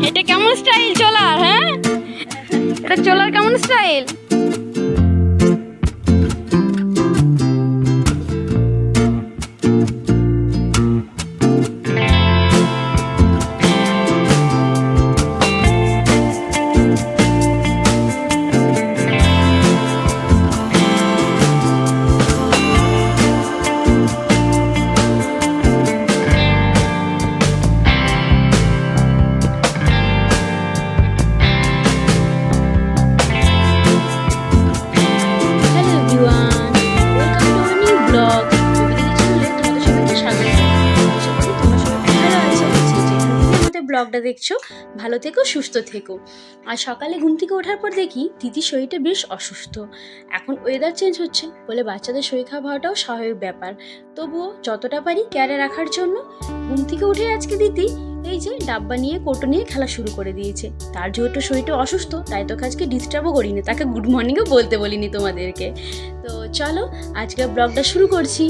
এটা কেমন স্টাইল চলার? হ্যাঁ, এটা চলার কেমন স্টাইল? ব্লগটা দেখছো, ভালো থেকো, সুস্থ থেকো। আর সকালে ঘুম থেকে ওঠার পর দেখি দিদির শরীরটা বেশ অসুস্থ। এখন ওয়েদার চেঞ্জ হচ্ছে বলে বাচ্চাদের শরীর খারাপ হওয়াটাও স্বাভাবিক ব্যাপার। তবুও যতটা পারি কেয়ারে রাখার জন্য ঘুম থেকে উঠে আজকে দিদি এই যে ডাব্বা নিয়ে কোটো নিয়ে খেলা শুরু করে দিয়েছে। তার যেহেতু শরীরটা অসুস্থ তাই তোকে আজকে ডিস্টার্বও করিনি, তাকে গুড মর্নিংও বলতে বলিনি তোমাদেরকে। তো চলো আজকে ব্লগটা শুরু করছি।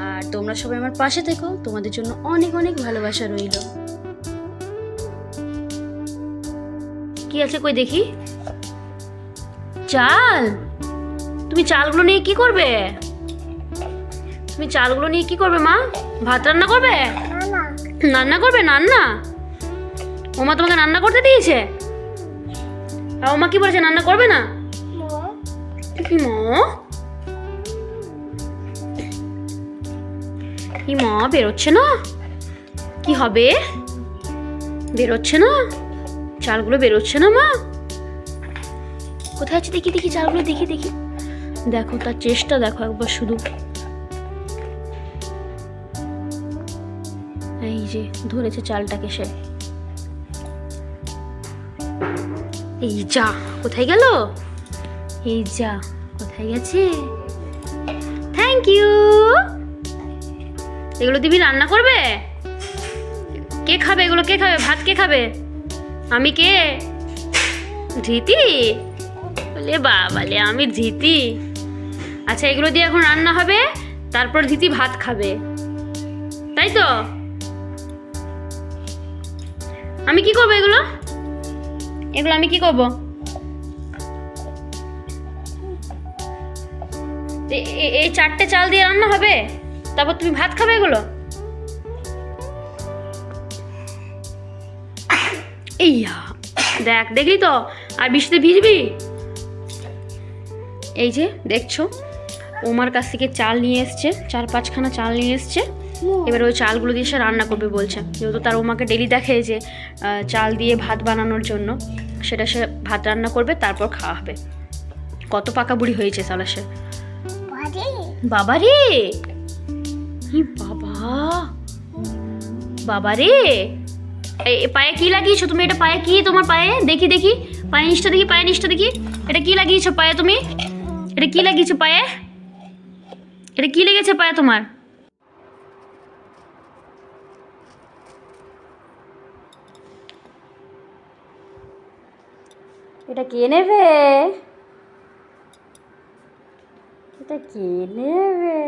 আর তোমরা সবাই আমার পাশে থেকো, তোমাদের জন্য অনেক অনেক ভালোবাসা রইল। কি আছে কই দেখি? চাল? তুমি চালগুলো নিয়ে কি করবে? তুমি চালগুলো নিয়ে কি করবে মা? ভাত রান্না করবে? রান্না করবে? রান্না? ওমা তোমাকে রান্না করতে দিয়েছে? আর ওমা কি বলেছে রান্না করবে না? মা বেরোচ্ছে না? কি হবে? বেরোচ্ছে না? চালগুলো বেরোচ্ছে না মা? কোথায় আছে দেখি দেখি চালগুলো, দেখি দেখি। দেখো তার চেষ্টা দেখো একবার শুধু। এই যে ধরেছে চালটাকে সে। এই যা, কোথায় গেল? এই যা, কোথায় গেছে? Thank you. এগুলো দিবি রান্না করবে? কে খাবে এগুলো? কে খাবে ভাত? কে খাবে? আমি কে? ধৃতি? বলে বাবালে আমি ধৃতি। আচ্ছা এগুলো দিয়ে এখন রান্না হবে, তারপর ধৃতি ভাত খাবে, তাই তো? আমি কি করবো এগুলো? এগুলো আমি কি করবো? এই 4টে চাল দিয়ে রান্না হবে, তারপর তুমি ভাত খাবে এগুলো? এইয়া দেখ, দেখলি তো? আর বৃষ্টিতে ভিজবি। এই যে দেখছো ওমার কাছ থেকে চাল নিয়ে এসছে, 4-5খানা চাল নিয়ে এসছে। এবার ওই চালগুলো দিয়ে সে রান্না করবে বলছে, যেহেতু তার ওমাকে ডেলি দেখে যে চাল দিয়ে ভাত বানানোর জন্য, সেটা সে ভাত রান্না করবে, তারপর খাওয়া হবে। কত পাকা বুড়ি হয়েছে সালা সে। বাবা রে, বাবা বাবা রে, পায়ে কি লাগিয়েছো তুমি? এটা পায়ে কি তোমার? পায়ে দেখি দেখি, পায়ে নিচটা দেখি, পায়ে নিচটা দেখি। এটা কি লাগিয়েছো পায়ে তুমি? এটা কি লাগিয়েছো পায়ে? এটা কি লেগেছে পায়ে তোমার? এটা কে নেবে? এটা কে নেবে?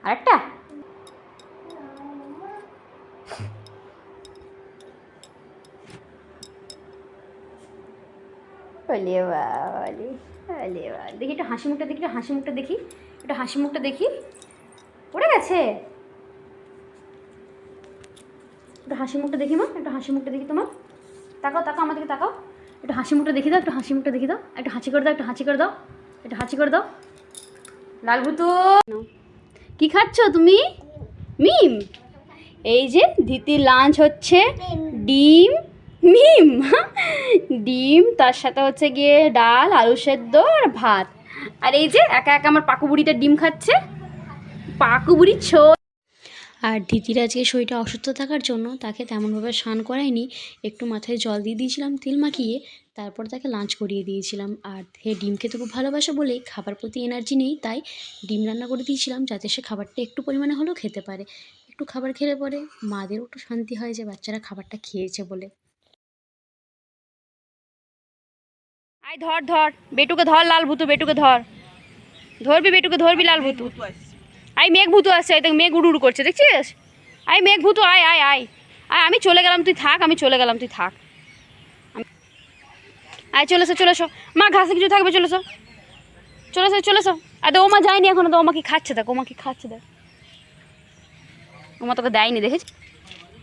আরেকটা? দেখি একটু হাসি মুখটা দেখি, একটু হাসি মুখটা দেখি, একটু হাসি মুখটা দেখি। পড়ে গেছে? একটু হাসি মুখটা দেখি মা, একটু হাসি মুখটা দেখি তোমার। তাকাও তাকাও আমার দিকে তাকাও, একটু হাসি মুখটা দেখি দাও, একটু হাসি মুখটা দেখি দাও, একটু হাসি করে দাও, একটু হাসি করে দাও, একটু হাসি করে দাও। লালভুতু কি খাচ্ছ তুমি? মিম? এই যে ধৃতির লাঞ্চ হচ্ছে ডিম, মিম ডিম, তার সাথে হচ্ছে গিয়ে ডাল, আলু সেদ্ধ আর ভাত। আর এই যে একা একা আমার পাকু বুড়িটা ডিম খাচ্ছে, পাকু বুড়ি ছো। আর দিদির আজকে শরীরটা অসুস্থ থাকার জন্য তাকে তেমনভাবে স্নান করায়নি, একটু মাথায় জল দিয়ে দিয়েছিলাম তেল মাখিয়ে, তারপর তাকে লাঞ্চ করিয়ে দিয়েছিলাম। আর সে ডিম খেতে খুব ভালোবাসে বলে খাবার প্রতি এনার্জি নেই, তাই ডিম রান্না করে দিয়েছিলাম যাতে সে খাবারটা একটু পরিমাণে হলেও খেতে পারে। একটু খাবার খেলে পরে মাদেরও একটু শান্তি হয় যে বাচ্চারা খাবারটা খেয়েছে বলে। আয় ধর ধর বেটুকে ধর, লাল ভুতু বেটুকে ধর, ধরবি বেটুকে ধরবি, লাল ভুতু। আই মেঘ ভুতু আসছে, মেঘ উড়ু উড়ু করছে দেখছিস? আয় মেঘভূত, আয় আয় আয় আয়, আমি চলে গেলাম তুই থাক, আমি চলে গেলাম তুই থাক। আয় চলে এসো চলে এসো, মা ঘাসে কিছু থাকবে, চলে এসো চলে এসো চলে এসো। আর ও মা যায়নি এখনো, তো ওমা কি খাচ্ছে দেখ, ওমা কি খাচ্ছে দেখ। ওমা তোকে দেয়নি দেখেছি,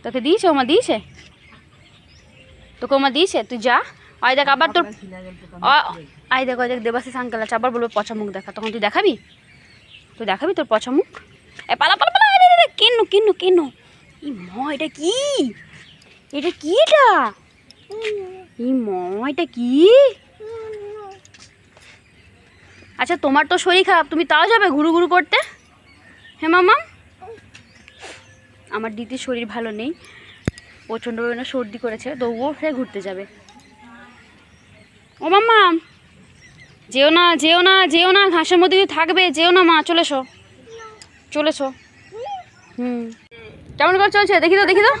তোকে দিয়েছে, ওমা দিয়েছে তোকে, ওমা দিয়েছে, তুই যা। আয় দেখ আবার তোর, আয় দেখ, ওই দেখ দেবাশিস আঙ্কেল আছে, আবার বলবো পচা মুখ দেখা, তখন তুই দেখাবি, তুই দেখাবি তোর পচা মুখ। এ পালা পালা পালা, কেন কেন কেন, ই ম এটা কি, এটা কি, এটা ই ম এটা কি। আচ্ছা তোমার তো শরীর খারাপ, তুমি তাও যাবে ঘুরু ঘুরু করতে? হ্যাঁ মামা, আমার দিদির শরীর ভালো নেই, প্রচণ্ড পরিমাণে সর্দি করেছে, তবুও সে ঘুরতে যাবে। ও মাম্মা যেও না যেও না যেও না, ঘাসের মধ্যে থাকবে, যেও না মা, চলে এসো চলে এসো। কেমন করে চলছে দেখি তো, দেখি তো,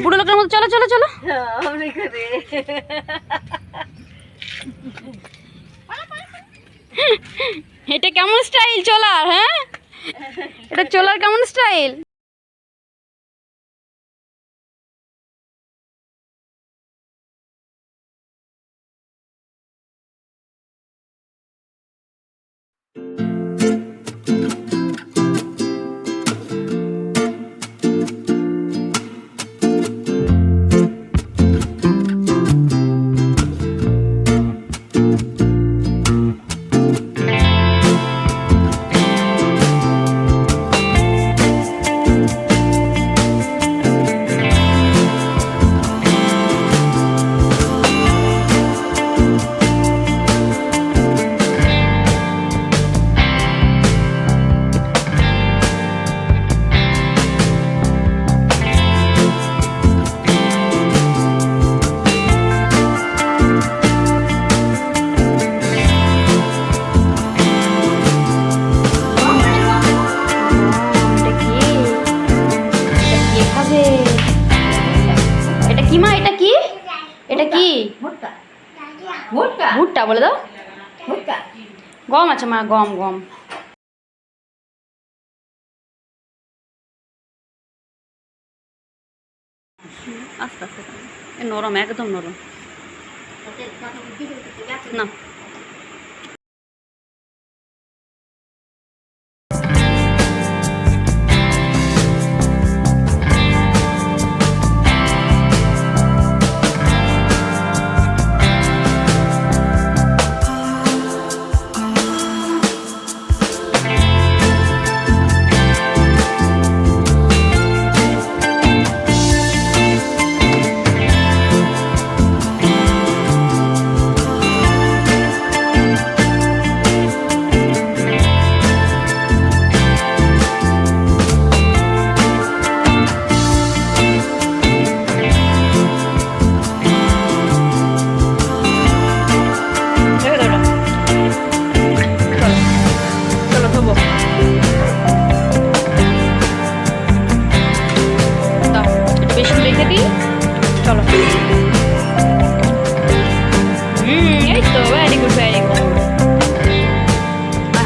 বুড়ো লোকের মতো চলো চলো চলো। এটা কেমন স্টাইল চলার, হ্যাঁ এটা চলার কেমন স্টাইল। ভুট্টা বলে দাও, গম আছে মা, গম গম। আস্তে আস্তে, নরম, একদম নরম না।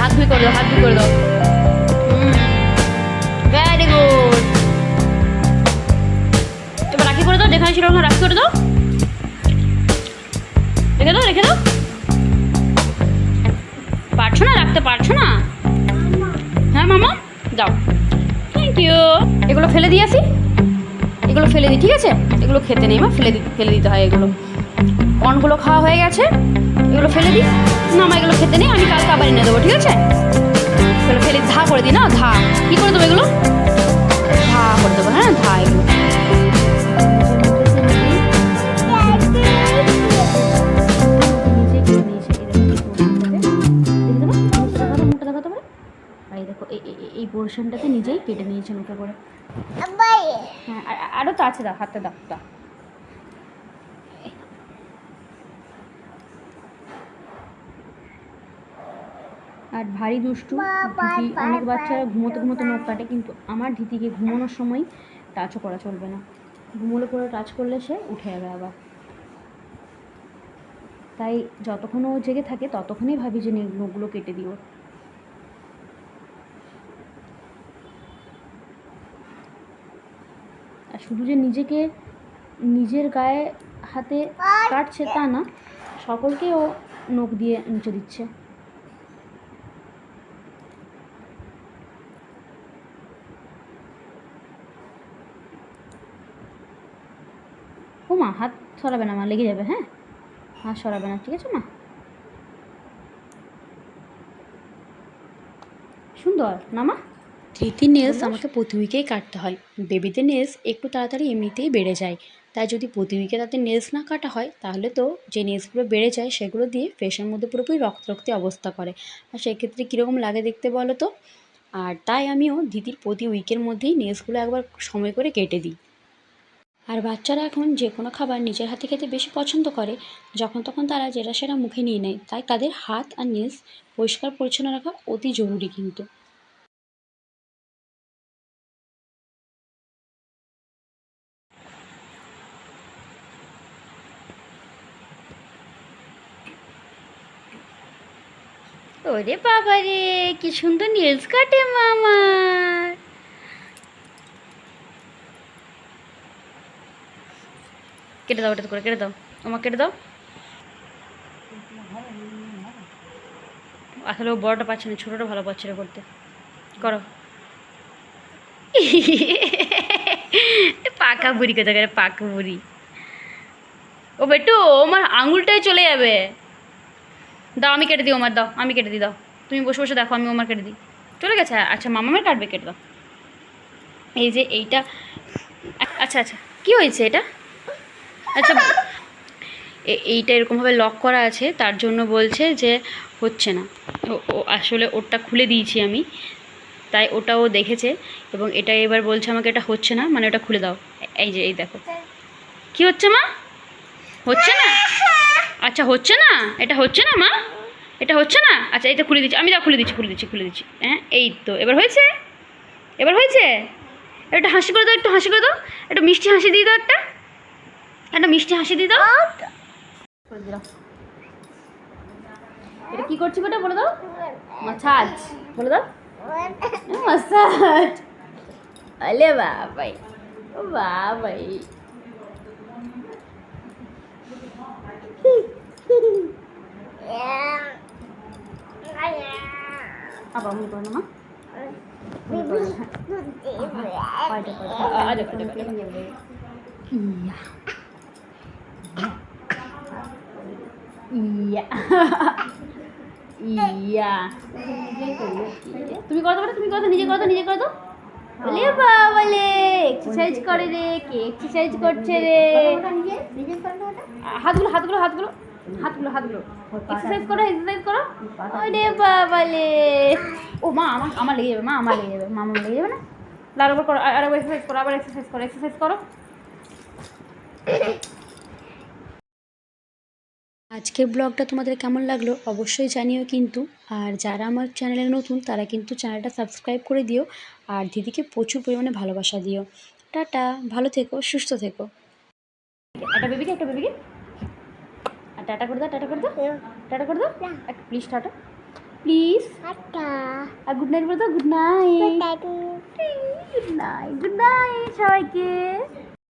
হাত ধুয়ে করে দাও, ভেরি গুড। এবার রাখি করে দাও, যেখানে ছিল ওখানে রাখি করে দাও, রেখে দাও রেখে দাও। পারছো না, রাখতে পারছো না? হ্যাঁ মামা যাও, থ্যাংক ইউ। এগুলো ফেলে দিয়ে আসি, এগুলো ফেলে দিই, ঠিক আছে? এগুলো খেতে নেই মা, ফেলে দিতে হয় এগুলো। কর্নগুলো খাওয়া হয়ে গেছে, এগুলো ফেলে দিই না মা, এগুলো খেতে নেই, আমি কালকে আবার এনে দেবো, ঠিক আছে? এগুলো ফেলে ধা করে দিই না, ধা কী করে দেবো এগুলো, ধা করে দেবো, হ্যাঁ ধা এগুলো। এই পোর্শনটাতে নিজেই কেটে নিয়েছে মুখে করে। হ্যাঁ আরও তো আছে, দাও হাতে দাও দাও। আর ভারী দুষ্টু ধিতি, অনেক বাচ্চারা ঘুমোতে ঘুমোতে নখ কাটে, কিন্তু আমার ধিতিকে ঘুমানোর সময় টাচও করা চলবে না, ঘুমোলে করে টাচ করলে সে উঠে যাবে আবার। তাই যতক্ষণ ও জেগে থাকে ততক্ষণই ভাবি যে নখগুলো কেটে দিও। আর শুধু যে নিজেকে নিজের গায়ে হাতে কাটছে তা না, সকলকে ও নখ দিয়ে মুছে দিচ্ছে। ও মা, হাত সরাবে না মা, লেগে যাবে। হ্যাঁ, হাত সরাবে না, ঠিক আছে মা? সুন্দর না মা? ধৃতির নেলস আমাকে প্রতি উইকেই কাটতে হয়। বেবিদের নেলস একটু তাড়াতাড়ি এমনিতেই বেড়ে যায়, তাই যদি প্রতি উইকে তাদের নেলস না কাটা হয় তাহলে তো যে নেলসগুলো বেড়ে যায় সেগুলো দিয়ে ফেসের মধ্যে পুরোপুরি রক্ত রক্তে অবস্থা করে, আর সেক্ষেত্রে কীরকম লাগে দেখতে বলো তো। আর তাই আমিও ধৃতির প্রতি উইকের মধ্যেই নেলসগুলো একবার সময় করে কেটে দিই। আর বাচ্চারা এখন যে কোনো খাবার নিজের হাতে খেতে বেশি পছন্দ করে, যখন তখন তারা যেটা সেটা মুখে নিয়ে নেয়, তাই তাদের হাত আর নেলস পরিষ্কার পরিচ্ছন্ন রাখা অতি জরুরি কিন্তু। ওরে বাবা রে, কি সুন্দর নেলস কাটে মামার। কেটে দাও, ওটা করে কেটে দাও, আমাকে কেটে দাও। আসলে ও বড়টা পাচ্ছে না, ছোটোটা ভালো পাচ্ছে রে করতে। করো। পাকা বুড়ি কোথাকার, পাকা বুড়ি। ও বেটু, আমার আঙুলটাই চলে যাবে। দাও, আমি কেটে দিই ওমার, দাও আমি কেটে দিই, দাও। তুমি বসে বসে দেখো, আমি ওমার কেটে দিই। চলে গেছে? আচ্ছা, মামামের কাটবে, কেটে দাও। এই যে এইটা, আচ্ছা আচ্ছা, কী হয়েছে এটা? আচ্ছা, এইটা এরকমভাবে লক করা আছে, তার জন্য বলছে যে হচ্ছে না। ও আসলে ওটা খুলে দিয়েছি আমি, তাই ওটাও দেখেছে, এবং এটা এবার বলছে আমাকে এটা হচ্ছে না, মানে ওটা খুলে দাও। এই যে এই দেখো, কি হচ্ছে মা? হচ্ছে না? আচ্ছা, হচ্ছে না, এটা হচ্ছে না মা, এটা হচ্ছে না। আচ্ছা, এটা খুলে দিচ্ছি আমি, দাও, খুলে দিচ্ছি খুলে দিচ্ছি খুলে দিচ্ছি। হ্যাঁ, এই তো এবার হয়েছে, এবার হয়েছে। একটা হাসি করে দাও, একটু হাসি করে দাও, একটু মিষ্টি হাসি দিয়ে দাও, একটা একটা মিষ্টি হাসি দিয়ে দাও। করে দিলাম। এটা কি করছি বেটা, বলে দাও। মাসাজ, বলে দাও। মাসাজ। আলে বাবাই, ও বাবাই। আবার মনে করো না ইয়া। তুমি করো তো, তুমি করো তো, নিজে করো তো, নিজে করো তো। বলে বাবালে, এক্সারসাইজ করে রে, কে এক্সারসাইজ করছে রে। হাতগুলো হাতগুলো হাতগুলো হাতগুলো হাতগুলো এক্সারসাইজ করো, এক্সারসাইজ করো। ওরে বাবালে, ও মা, আমার লেগে যাবে মা, আমার লেগে যাবে, মামা লেগে যাবে না। আরেকবার করো, আরেকবার এক্সারসাইজ করো, আবার এক্সারসাইজ করো, এক্সারসাইজ করো। আজকের ব্লগটা তোমাদের কেমন লাগলো অবশ্যই জানিও কিন্তু। আর যারা আমার চ্যানেলে নতুন তারা কিন্তু চ্যানেলটা সাবস্ক্রাইব করে দিও, আর দিদিকে প্রচুর পরিমাণে ভালোবাসা দিও। টাটা, ভালো থেকো, সুস্থ থেকো। একটা বেবিকে, একটা বেবিকে আর টাটা করে দাও, টাটা করে দাও, টাটা করে দাও, একটা প্লিজ, টাটা প্লিজ। আর গুড নাইট বলে দাও, good night, good night, good night সবাইকে।